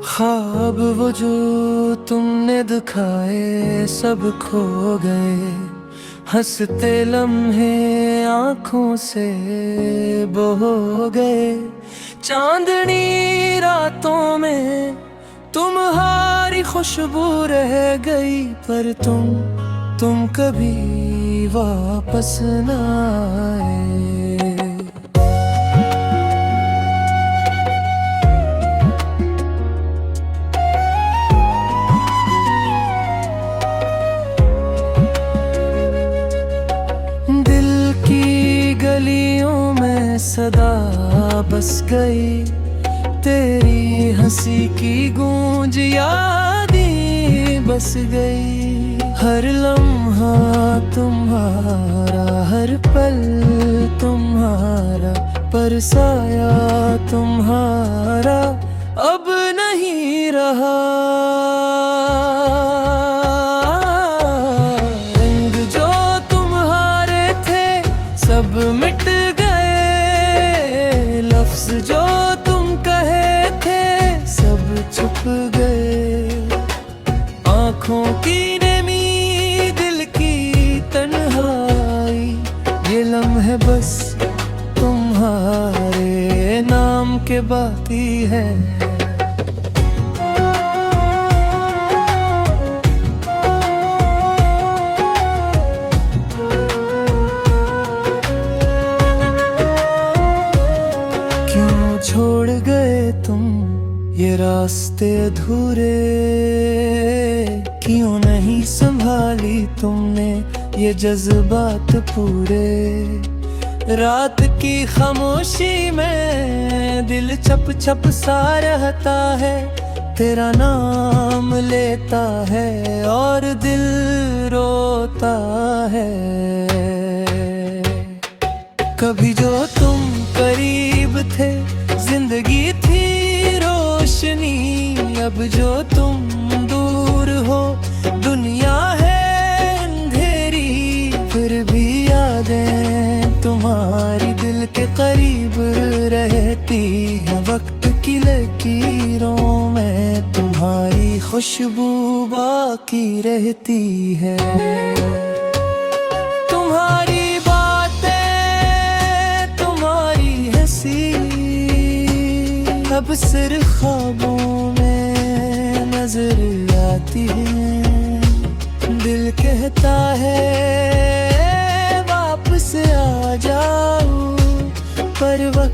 ख्वाब वो जो तुमने दिखाए सब खो गए, हंसते लम्हे आँखों से बहो गए। चांदनी रातों में तुम्हारी खुशबू रह गई, पर तुम कभी वापस न आए। दिल की गलियों में सदा बस गई, तेरी हंसी की गूंज यादें बस गई। हर लम्हा तुम्हारा, हर पल तुम्हारा, पर साया तुम्हारा अब नहीं रहा। रंग जो तुम्हारे थे सब मिट गए, लफ्ज जो तुम कहे थे सब छुप गए। आँखों की नेमी, दिल की तन्हाई, ये लम्हे बस तुम्हारे नाम के बाकी है। क्यों छोड़ गए तुम ये रास्ते अधूरे, क्यों नहीं संभाली तुमने ये जज्बात पूरे। रात की खामोशी में दिल छप छप सा रहता है, तेरा नाम लेता है और दिल रोता है। कभी जो तुम करीब थे जिंदगी थी रोशनी, अब जो तुम दूर हो दुनिया है अंधेरी। फिर भी यादें तुम्हारी दिल के करीब रहती है, वक्त की लकीरों में तुम्हारी खुशबू बाकी रहती है। तुम्हारी अब सिर्फ ख्वाबों में नजर आती है। दिल कहता है वापस आ जाओ, पर वक्त